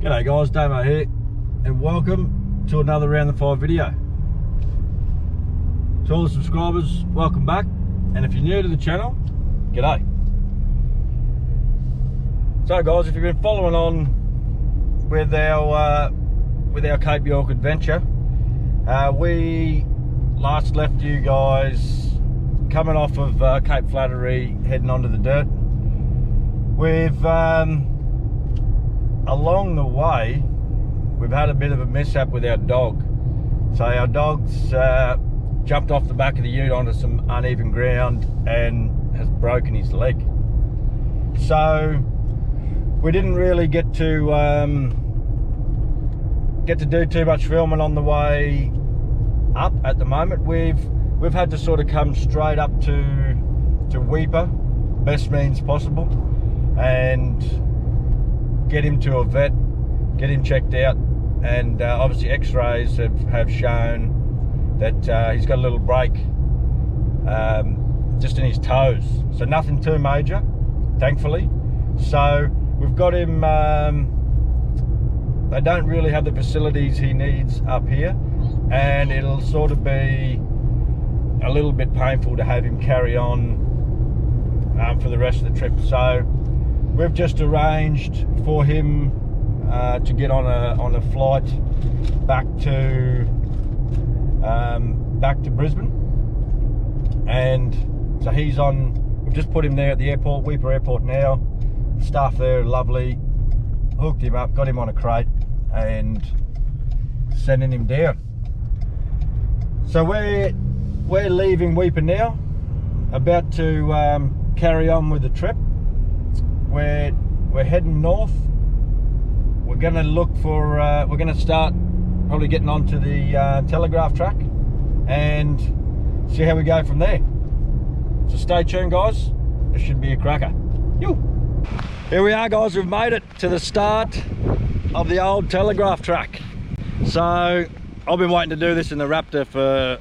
G'day guys, Damo here, and welcome to another Round the Five video. To all the subscribers, welcome back, and if you're new to the channel, g'day. So guys, if you've been following on with our Cape York adventure, we last left you guys coming off of Cape Flattery, heading onto the dirt. We've along the way, we've had a bit of a mishap with our dog. So our dog's jumped off the back of the ute onto some uneven ground and has broken his leg. So we didn't really get to do too much filming on the way up at the moment. We've had to sort of come straight up to Weeper, best means possible, and get him to a vet, get him checked out, and obviously x-rays have shown that he's got a little break just in his toes, so nothing too major, thankfully. So we've got him, they don't really have the facilities he needs up here, and it'll sort of be a little bit painful to have him carry on for the rest of the trip. So we've just arranged for him to get on a flight back to Brisbane, and so he's on. We've just put him there at the airport, Weeper Airport now. Staff there are lovely. Hooked him up, got him on a crate, and sending him down. So we're leaving Weeper now, about to carry on with the trip. We're heading north. We're going to look for, we're going to start probably getting onto the telegraph track and see how we go from there. So stay tuned guys, this should be a cracker. Yo! Here we are guys, we've made it to the start of the old telegraph track. So I've been waiting to do this in the Raptor for,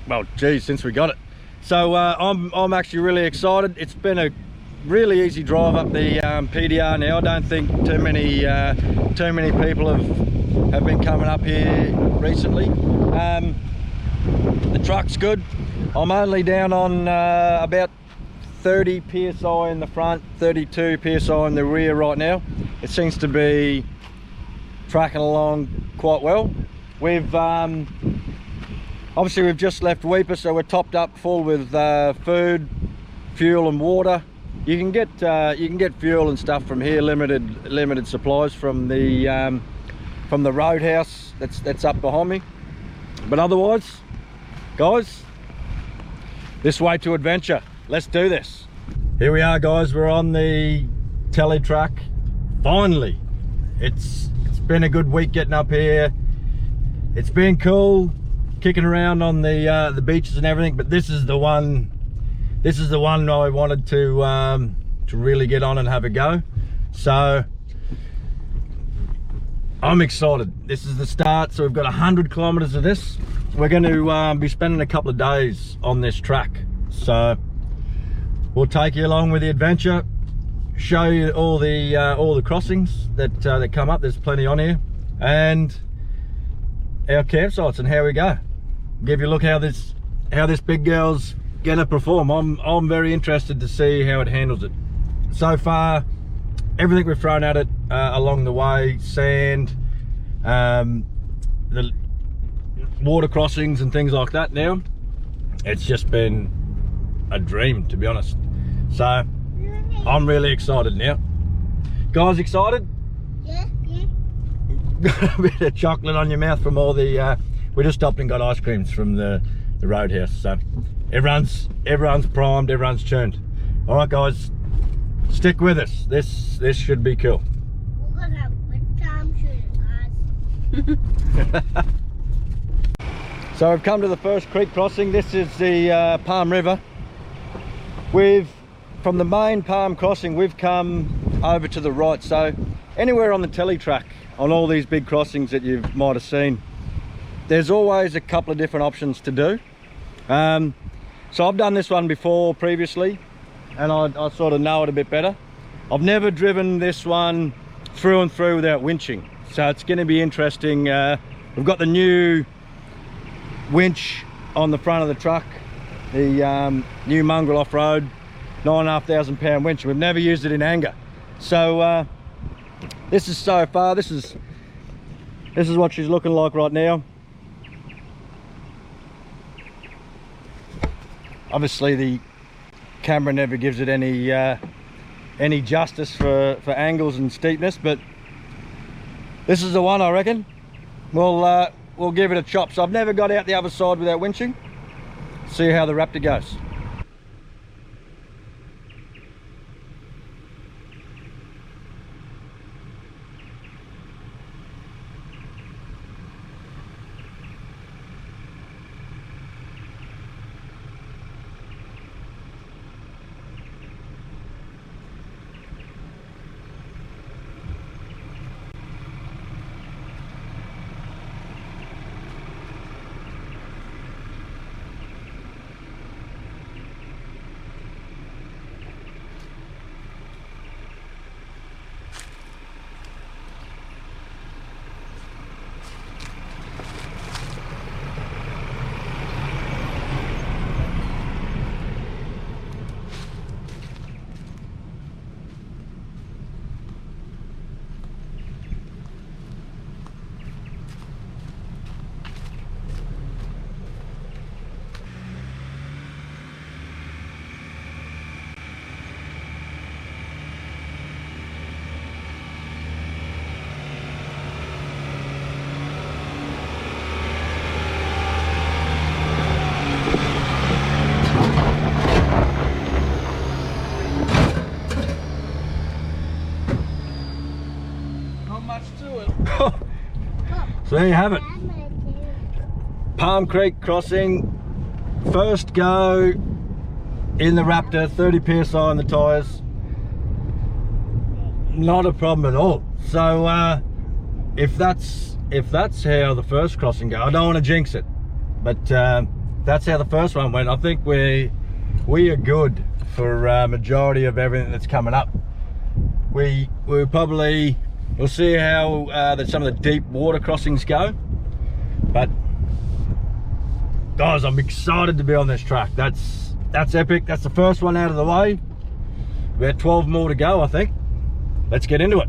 well geez, since we got it. So I'm actually really excited. It's been a really easy drive up the PDR now. I don't think too many people have been coming up here recently. The truck's good. I'm only down on about 30 psi in the front, 32 psi in the rear right now. It seems to be tracking along quite well. We've obviously we've just left Weeper, so we're topped up full with food, fuel and water. You can get fuel and stuff from here, limited supplies from the roadhouse that's up behind me. But otherwise, guys, this way to adventure. Let's do this. Here we are, guys. We're on the tele track. Finally, it's been a good week getting up here. It's been cool kicking around on the beaches and everything, but this is the one. This is the one I wanted to really get on and have a go. So I'm excited. This is the start. So we've got 100 kilometers of this. We're going to be spending a couple of days on this track. So we'll take you along with the adventure, show you all the crossings that come up. There's plenty on here, and our campsites and how we go. Give you a look how this big girl's gonna perform. I'm very interested to see how it handles it. So far, everything we've thrown at it along the way, sand, the water crossings and things like that, now it's just been a dream, to be honest. So I'm really excited now. Guys, excited? Yeah. Got a bit of chocolate on your mouth from all the we just stopped and got ice creams from the roadhouse, so everyone's primed, everyone's tuned. All right guys, stick with us. This should be cool. We're gonna have a good time shooting, guys. So we've come to the first creek crossing. This is the Palm River. From the main Palm crossing, we've come over to the right. So anywhere on the tele track, on all these big crossings that you might have seen, there's always a couple of different options to do. So I've done this one before previously, and I sort of know it a bit better. I've never driven this one through and through without winching. So it's going to be interesting. We've got the new winch on the front of the truck, the new mongrel off-road 9,500 pound winch. We've never used it in anger. So this is so far, this is what she's looking like right now. Obviously the camera never gives it any justice for angles and steepness, but this is the one, I reckon. We'll give it a chop. So I've never got out the other side without winching. See how the Raptor goes. So there you have it. Palm Creek crossing, first go in the Raptor, 30 psi on the tyres. Not a problem at all. So if that's how the first crossing goes, I don't want to jinx it, but that's how the first one went. I think we are good for majority of everything that's coming up. We'll see how some of the deep water crossings go, but guys, I'm excited to be on this track. That's epic. That's the first one out of the way. We have 12 more to go, I think. Let's get into it.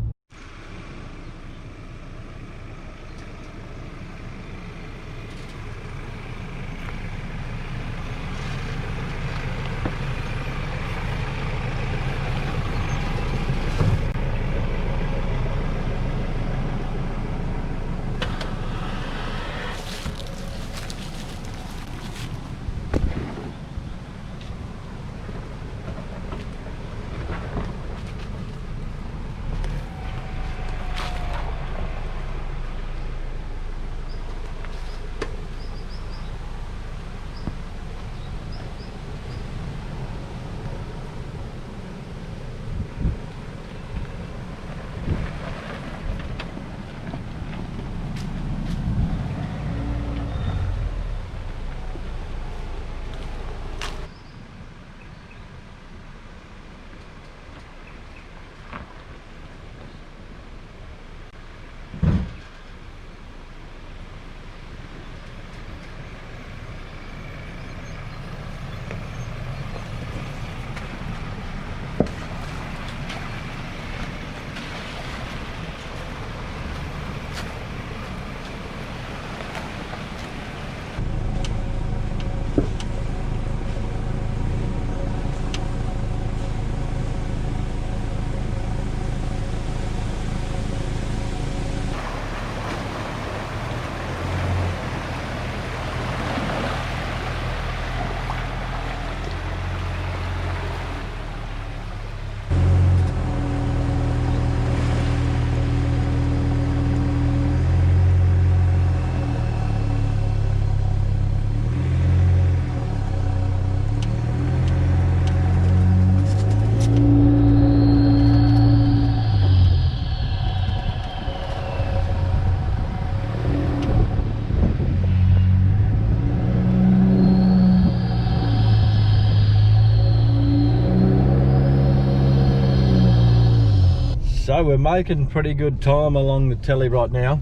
we're making pretty good time along the telly right now.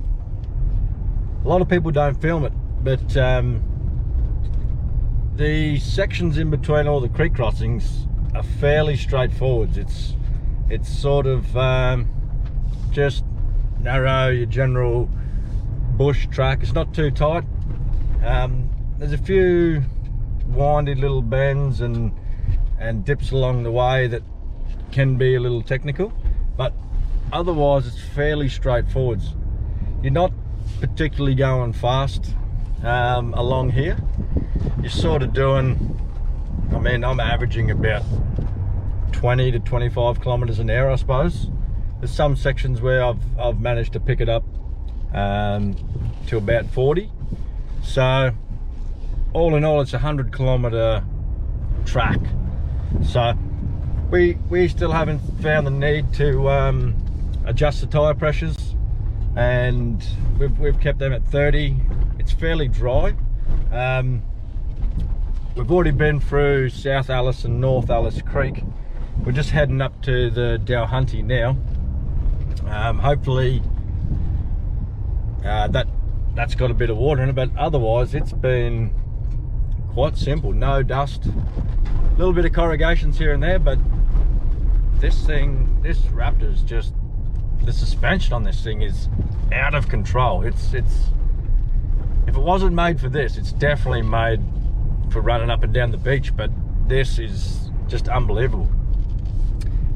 A lot of people don't film it, but the sections in between all the creek crossings are fairly straightforward. It's sort of just narrow, your general bush track. It's not too tight. There's a few windy little bends and dips along the way that can be a little technical, but otherwise it's fairly straightforward. You're not particularly going fast along here. You're sort of doing, I mean, I'm averaging about 20 to 25 kilometers an hour, I suppose. There's some sections where I've managed to pick it up to about 40. So all in all, it's a 100-kilometer track. So we still haven't found the need to adjust the tire pressures, and we've kept them at 30. It's fairly dry. We've already been through South Alice and North Alice Creek. We're just heading up to the Dowhunty now. Hopefully that's got a bit of water in it, but otherwise it's been quite simple. No dust, a little bit of corrugations here and there, but this Raptor's just, the suspension on this thing is out of control. It's if it wasn't made for this, it's definitely made for running up and down the beach, but this is just unbelievable.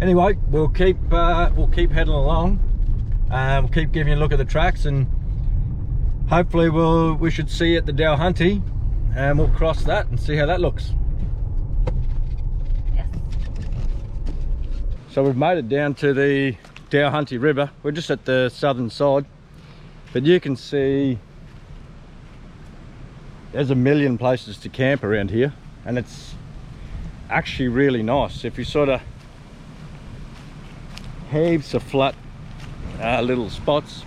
Anyway, we'll keep heading along. We'll keep giving you a look at the tracks, and hopefully we should see at the Dowhunty, and we'll cross that and see how that looks. Yes. So we've made it down to the Dowhunty River. We're just at the southern side, but you can see there's a million places to camp around here, and it's actually really nice. If you sort of heaps of flat little spots.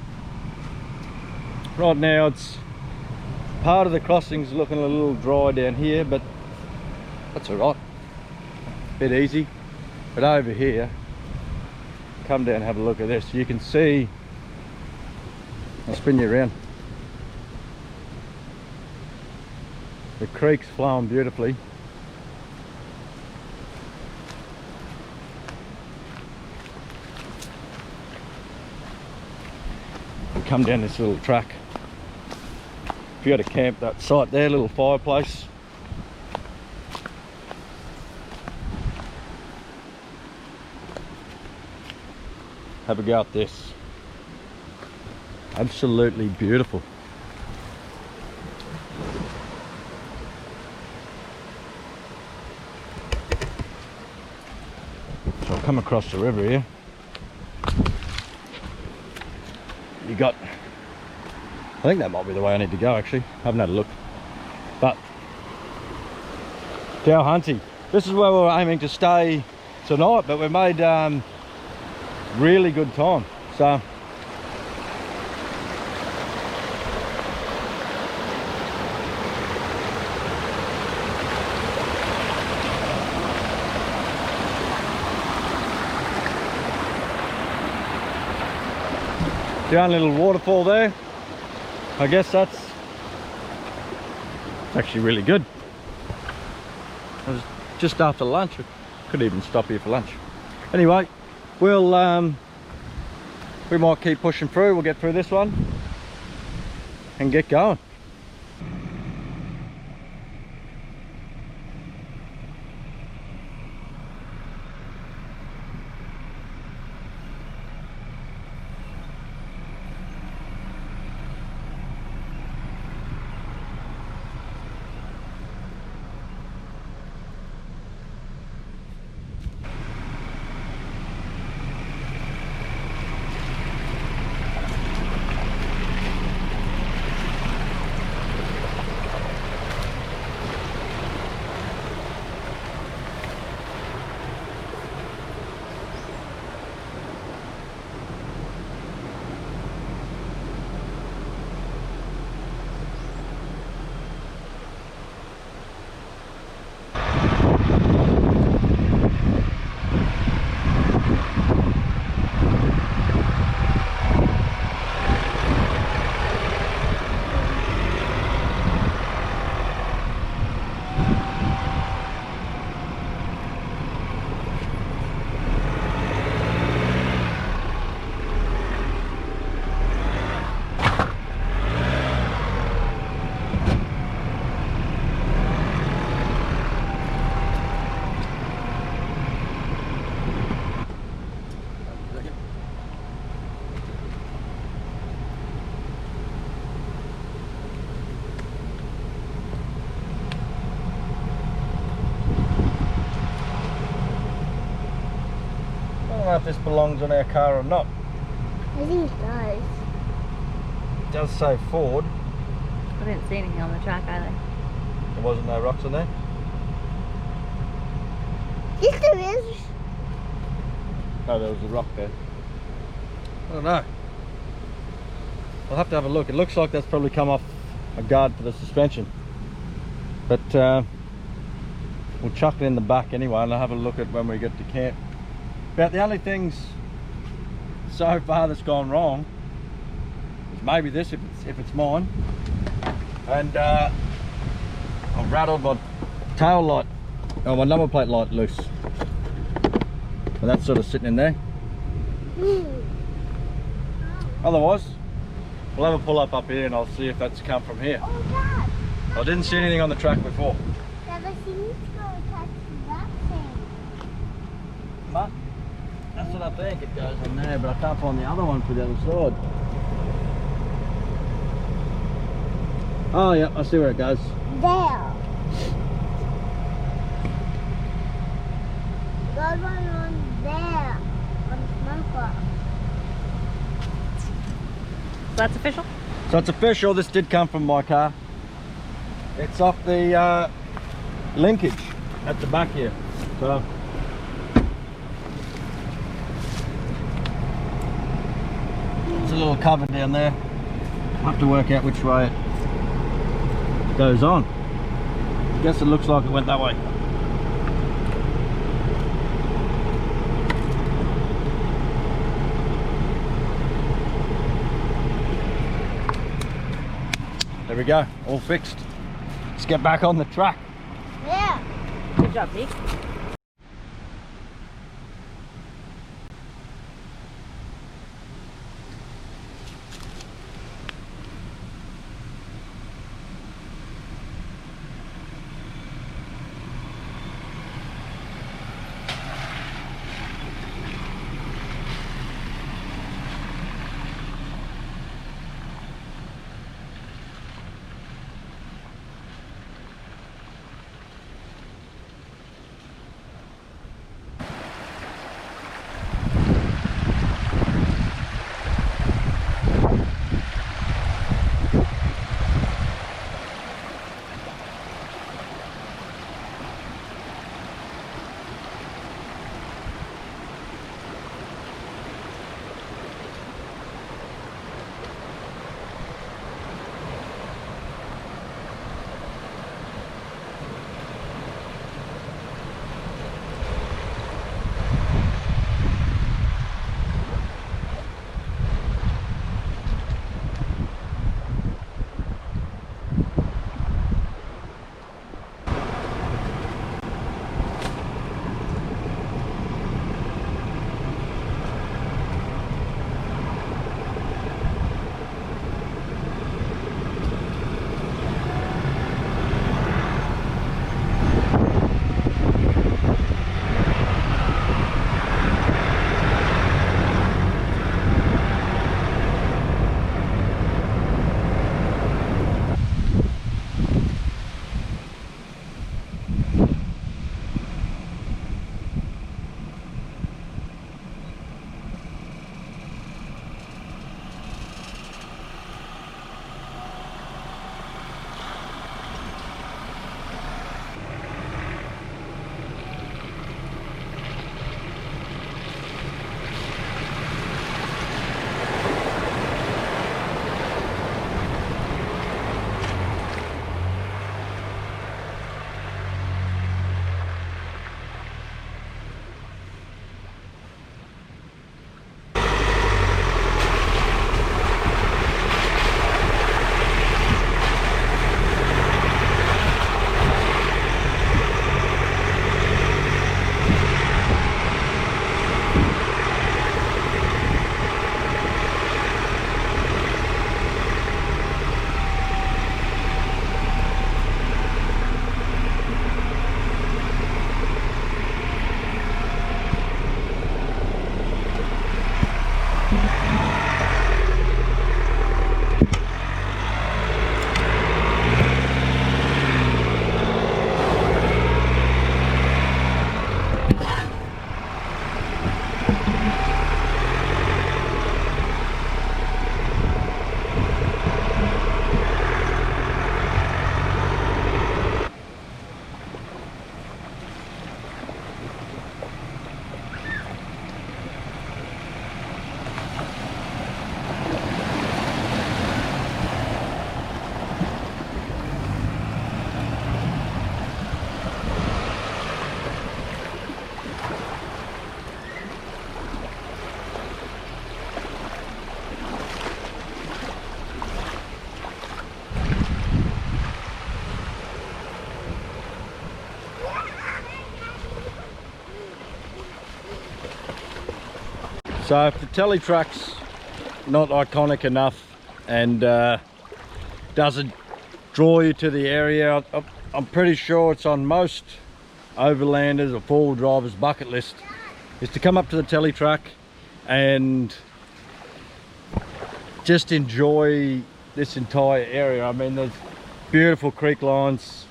Right now it's part of the crossing's looking a little dry down here, but that's all right, bit easy. But over here, come down and have a look at this. You can see, I'll spin you around, the creek's flowing beautifully. We come down this little track. If you go to camp, that site there, little fireplace. Have a go at this. Absolutely beautiful. So I'll come across the river here. You got, I think that might be the way I need to go actually. I haven't had a look. But Dowhunty, this is where we were aiming to stay tonight, but we made really good time. So the only little waterfall there, I guess that's actually really good. It was just after lunch. I could even stop here for lunch. Anyway, we'll we might keep pushing through. We'll get through this one and get going. know if this belongs on our car or not. I think it does. It does say Ford. I didn't see anything on the track either. There wasn't no rocks on there. Yes, there is. Oh, there was a rock there. I don't know. I'll have to have a look. It looks like that's probably come off a guard for the suspension. But we'll chuck it in the back anyway, and I'll have a look at when we get to camp. About the only things so far that's gone wrong is maybe this, if it's mine. And I've rattled my tail light, oh, my number plate light loose. And that's sort of sitting in there. Otherwise, we'll have a pull up here and I'll see if that's come from here. Oh, Dad. I didn't see anything on the track before. Dad, I see you go touch that thing. But that's what I think, it goes on there, but I can't find the other one for the other side. Oh yeah, I see where it goes. There. Got one on there. On the smoker. So that's official? So it's official, this did come from my car. It's off the linkage at the back here. So it's a little cover down there. I'll have to work out which way it goes on. I guess it looks like it went that way. There we go, all fixed. Let's get back on the track. Yeah. Good job, Pete. So if the telly truck's not iconic enough and doesn't draw you to the area, I'm pretty sure it's on most overlanders or four-wheel drivers' bucket list, is to come up to the telly truck and just enjoy this entire area. I mean, there's beautiful creek lines.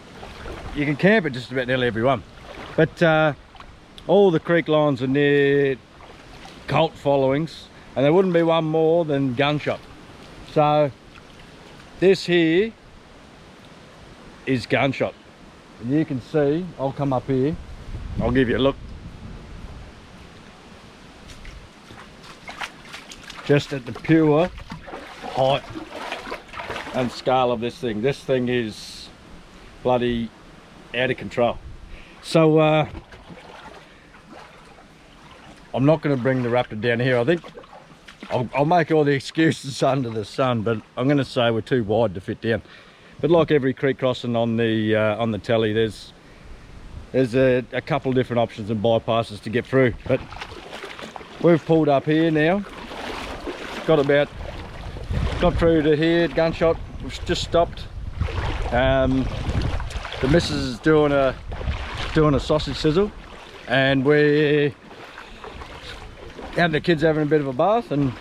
You can camp at just about nearly every one, but all the creek lines are near cult followings, and there wouldn't be one more than Gunshot. So this here is Gunshot, and you can see, I'll come up here, I'll give you a look, just at the pure height and scale of this thing. This thing is bloody out of control. So I'm not going to bring the Raptor down here. I think I'll make all the excuses under the sun, but I'm going to say we're too wide to fit down. But like every creek crossing on the telly, there's a couple of different options and bypasses to get through. But we've pulled up here now, got through to here at Gunshot. We've just stopped. The missus is doing a sausage sizzle, and we're the kids having a bit of a bath, and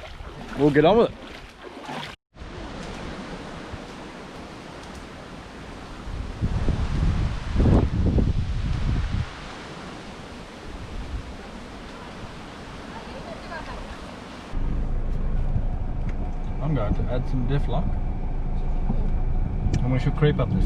we'll get on with it. I'm going to add some diff lock, and we should creep up this.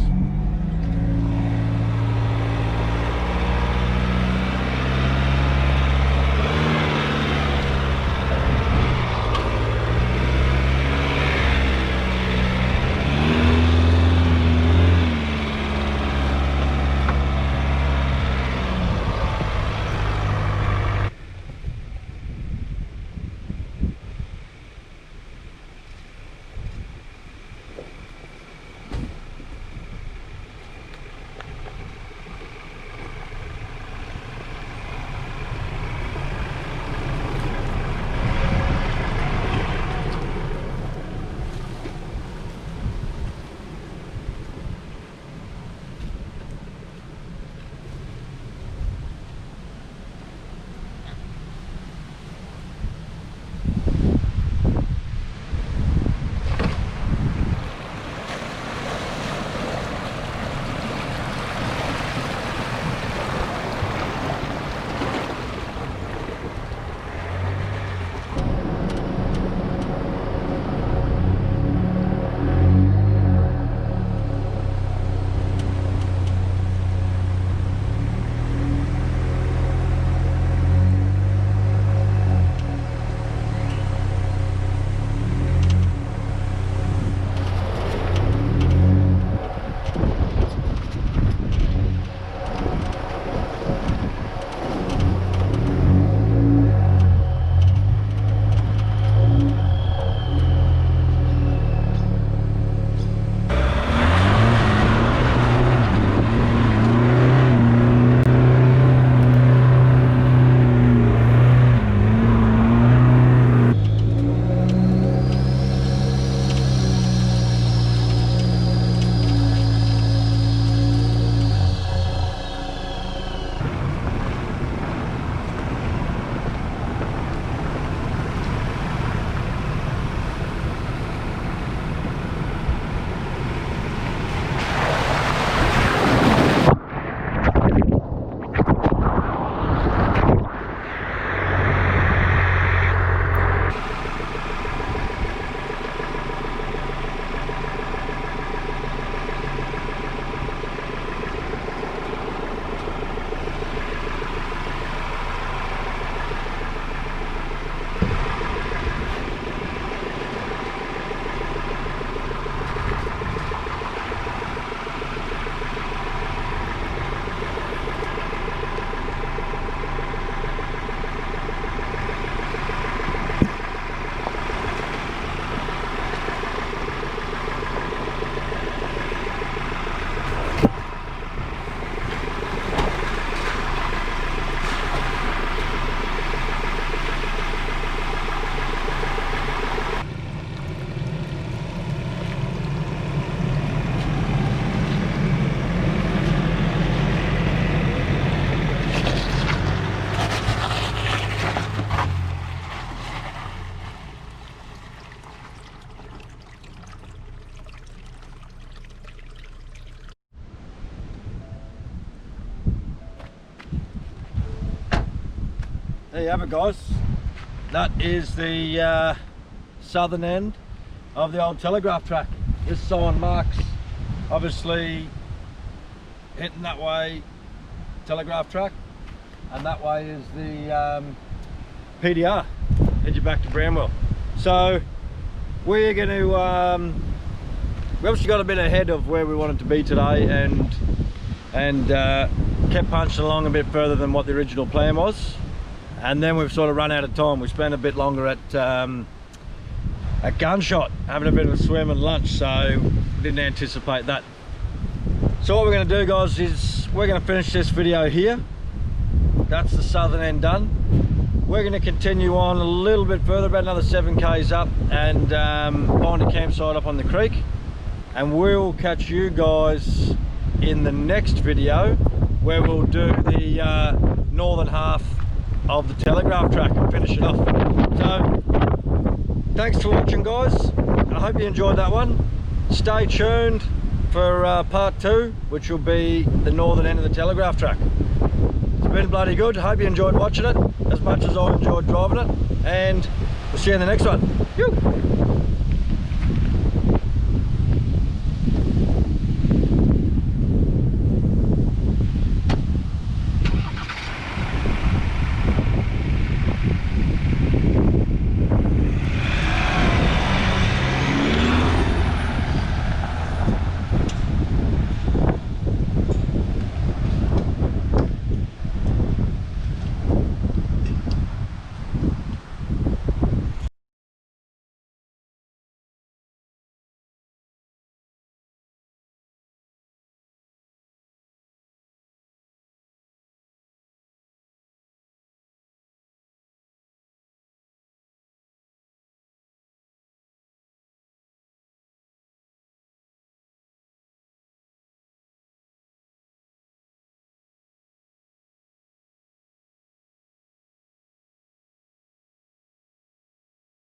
there you have it, guys. That is the southern end of the old telegraph track. This sign marks, obviously, hitting that way, telegraph track, and that way is the PDR, head you back to Bramwell. So we're going to, we obviously got a bit ahead of where we wanted to be today, and kept punching along a bit further than what the original plan was, and then we've sort of run out of time. We spent a bit longer at Gunshot having a bit of a swim and lunch, so we didn't anticipate that. So what we're going to do, guys, is we're going to finish this video here. That's the southern end done. We're going to continue on a little bit further, about another 7 k's up, and find a campsite up on the creek, and we'll catch you guys in the next video where we'll do the northern half of the telegraph track and finish it off. So thanks for watching, guys. I hope you enjoyed that one. Stay tuned for part 2, which will be the northern end of the telegraph track. It's been bloody good. Hope you enjoyed watching it as much as I enjoyed driving it, and we'll see you in the next one. Yoo!